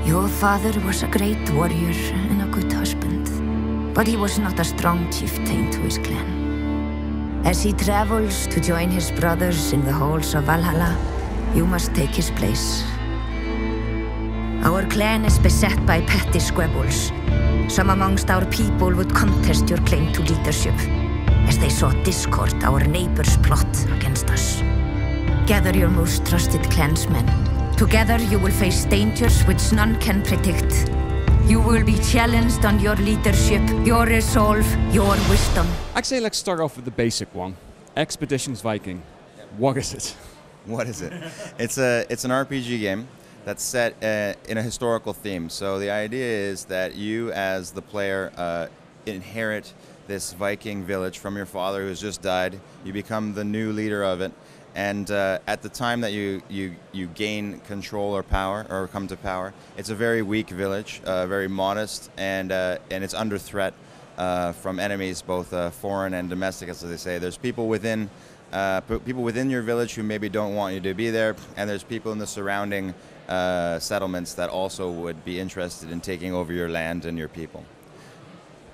Your father was a great warrior and a good husband, but he was not a strong chieftain to his clan. As he travels to join his brothers in the halls of Valhalla, you must take his place. Our clan is beset by petty squabbles. Some amongst our people would contest your claim to leadership, as they saw discord our neighbors plot against us. Gather your most trusted clansmen. Together you will face dangers which none can predict. You will be challenged on your leadership, your resolve, your wisdom. Actually, let's start off with the basic one. Expeditions Viking. What is it? What is it? It's an RPG game that's set in a historical theme. So the idea is that you, as the player, inherit this Viking village from your father who's just died. You become the new leader of it. And at the time that you gain control or power, or come to power, it's a very weak village, very modest, and it's under threat from enemies, both foreign and domestic, as they say. There's people within your village who maybe don't want you to be there, and there's people in the surrounding settlements that also would be interested in taking over your land and your people.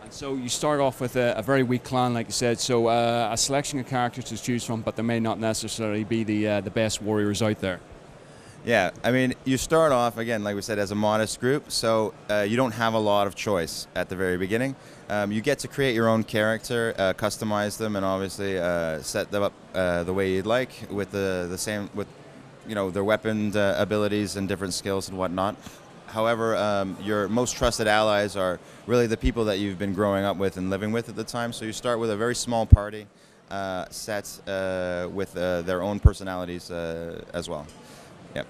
And so you start off with a very weak clan, like you said, so a selection of characters to choose from, but there may not necessarily be the best warriors out there. Yeah, I mean, you start off, again, like we said, as a modest group, so you don't have a lot of choice at the very beginning. You get to create your own character, customize them, and obviously set them up the way you'd like with their weapon abilities and different skills and whatnot. However, your most trusted allies are really the people that you've been growing up with and living with at the time. So you start with a very small party set with their own personalities as well. Yep.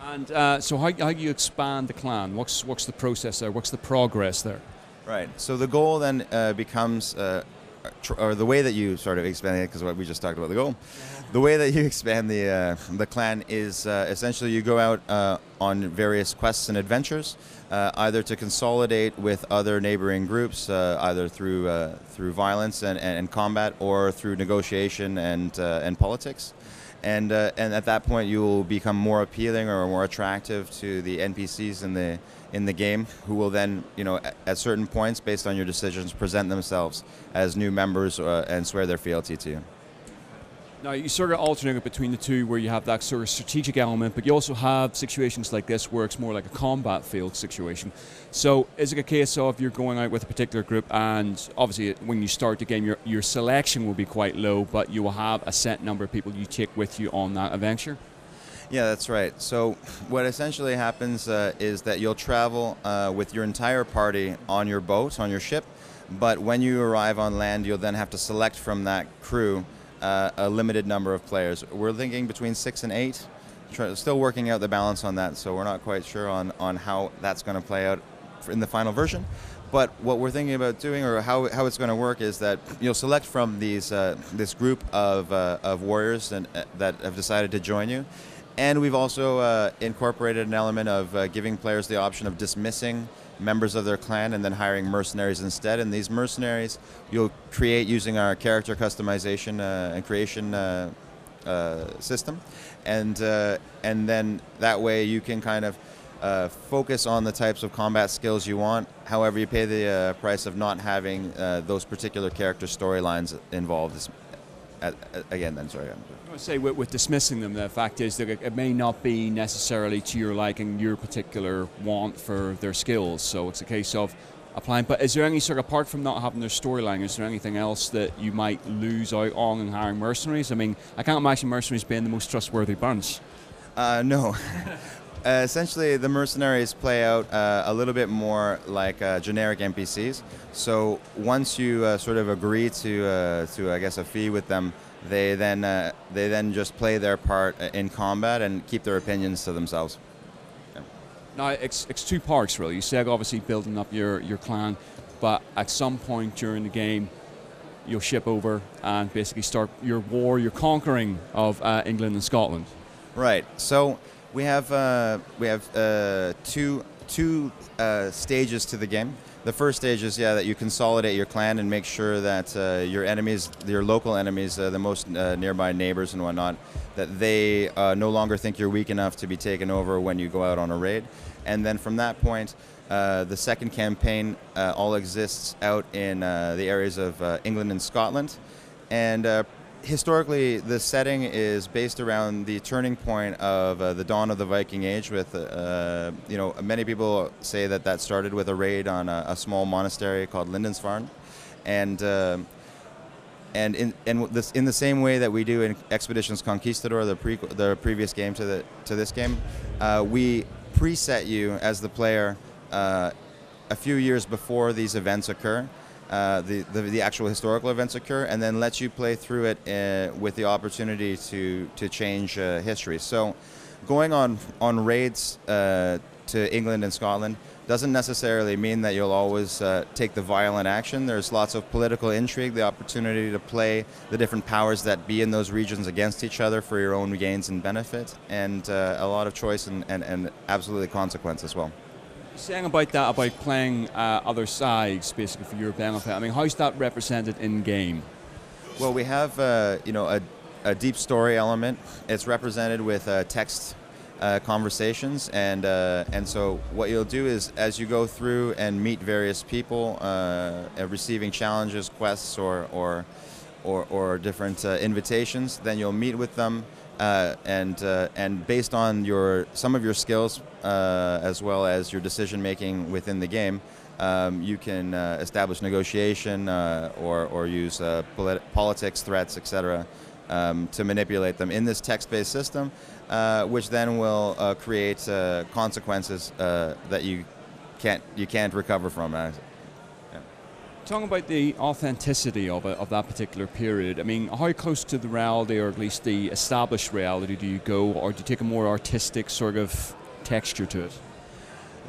And so how do you expand the clan? What's the process there? What's the progress there? Right. So the goal then becomes, or the way that you sort of expand it, because we just talked about the goal. The way that you expand the clan is essentially you go out on various quests and adventures, either to consolidate with other neighboring groups, either through violence and combat, or through negotiation and politics. And at that point, you will become more appealing or more attractive to the NPCs in the game, who will then, at certain points, based on your decisions, present themselves as new members and swear their fealty to you. Now, you sort of alternate between the two, where you have that sort of strategic element, but you also have situations like this where it's more like a combat field situation. So is it a case of you're going out with a particular group, and obviously when you start the game, your selection will be quite low, but you will have a set number of people you take with you on that adventure? Yeah, that's right. So what essentially happens is that you'll travel with your entire party on your boat, on your ship, but when you arrive on land, you'll then have to select from that crew a limited number of players. We're thinking between 6 and 8. Still working out the balance on that, so we're not quite sure on how that's going to play out in the final version. But what we're thinking about doing, or how it's going to work, is that you'll select from this group of warriors that have decided to join you. And we've also incorporated an element of giving players the option of dismissing members of their clan and then hiring mercenaries instead. And these mercenaries you'll create using our character customization and creation system. And then that way you can kind of focus on the types of combat skills you want. However, you pay the price of not having those particular character storylines involved. Again, then, sorry. I would say with dismissing them, the fact is that it may not be necessarily to your liking, your particular want for their skills. So it's a case of applying. But is there any sort of, apart from not having their storyline, is there anything else that you might lose out on in hiring mercenaries? I mean, I can't imagine mercenaries being the most trustworthy bunch. No. Essentially, the mercenaries play out a little bit more like generic NPCs. So once you sort of agree to I guess, a fee with them, they then just play their part in combat and keep their opinions to themselves. Yeah. Now, it's two parts, really. You said obviously building up your clan, but at some point during the game, you'll ship over and basically start your war, your conquering of England and Scotland. Right. So we have two stages to the game. The first stage is that you consolidate your clan and make sure that your enemies, your local enemies, the most nearby neighbors and whatnot, that they no longer think you're weak enough to be taken over when you go out on a raid. And then from that point, the second campaign all exists out in the areas of England and Scotland. And historically, the setting is based around the turning point of the dawn of the Viking Age. With many people say that started with a raid on a small monastery called Lindisfarne, and in the same way that we do in Expeditions Conquistador, the previous game to this game, we preset you as the player a few years before these events occur. The actual historical events occur, and then let you play through it with the opportunity to change history. So going on raids to England and Scotland doesn't necessarily mean that you'll always take the violent action. There's lots of political intrigue, the opportunity to play the different powers that be in those regions against each other for your own gains and benefit, and a lot of choice and absolutely consequence as well. Saying about that, about playing other sides, basically for your benefit. I mean, how's that represented in game? Well, we have a deep story element. It's represented with text conversations, and so what you'll do is, as you go through and meet various people, receiving challenges, quests, or different invitations, then you'll meet with them. And based on some of your skills, as well as your decision making within the game, you can establish negotiation or use politics, threats, etc., to manipulate them in this text-based system, which then will create consequences that you can't recover from. Talking about the authenticity of that particular period, I mean, how close to the reality, or at least the established reality, do you go, or do you take a more artistic sort of texture to it?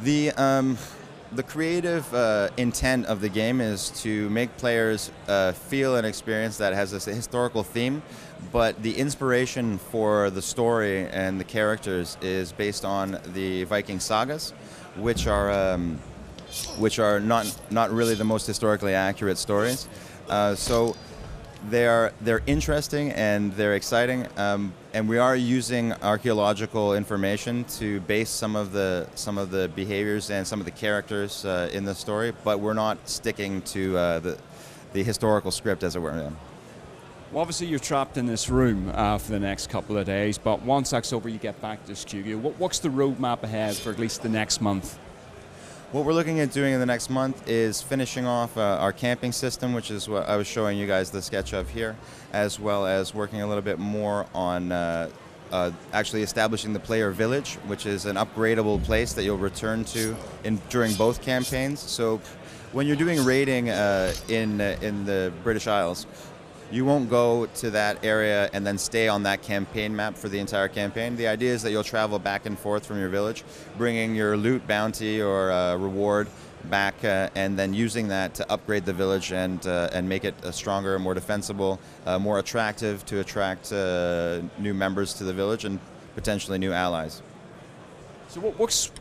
The creative intent of the game is to make players feel an experience that has a historical theme, but the inspiration for the story and the characters is based on the Viking sagas, which are not really the most historically accurate stories. So they're interesting and they're exciting, and we are using archaeological information to base some of the behaviors and some of the characters in the story, but we're not sticking to the historical script, as it were. Yeah. Well, obviously you're trapped in this room for the next couple of days, but once that's over, you get back to the studio. What's the roadmap ahead for at least the next month? What we're looking at doing in the next month is finishing off our camping system, which is what I was showing you guys the sketch of here, as well as working a little bit more on actually establishing the player village, which is an upgradable place that you'll return to during both campaigns. So when you're doing raiding in the British Isles, you won't go to that area and then stay on that campaign map for the entire campaign. The idea is that you'll travel back and forth from your village, bringing your loot, bounty, or reward back, and then using that to upgrade the village and make it stronger, more defensible, more attractive to attract new members to the village and potentially new allies. So what's,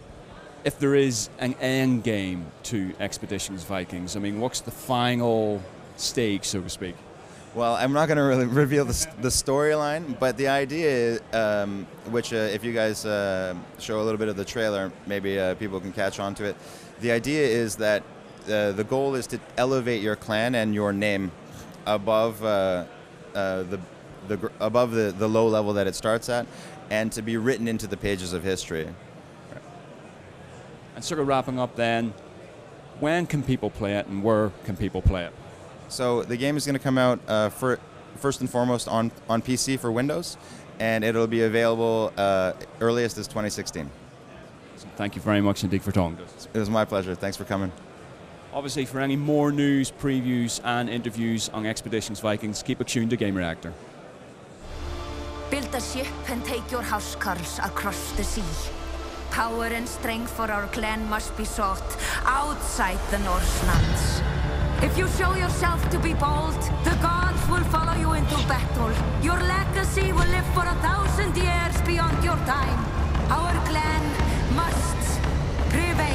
if there is an end game to Expeditions Vikings, I mean, what's the final stage, so to speak? Well, I'm not going to really reveal the storyline, but the idea, which if you guys show a little bit of the trailer, maybe people can catch on to it. The idea is that the goal is to elevate your clan and your name above the low level that it starts at, and to be written into the pages of history. And sort of wrapping up then, when can people play it and where can people play it? So the game is going to come out first and foremost on PC for Windows, and it'll be available earliest as 2016. So thank you very much indeed for talking to us. It was my pleasure. Thanks for coming. Obviously, for any more news, previews and interviews on Expeditions Vikings, keep it tuned to Gamereactor. Build a ship and take your housecarls across the sea. Power and strength for our clan must be sought outside the Norse lands. If you show yourself to be bold, the gods will follow you into battle. Your legacy will live for 1,000 years beyond your time. Our clan must prevail.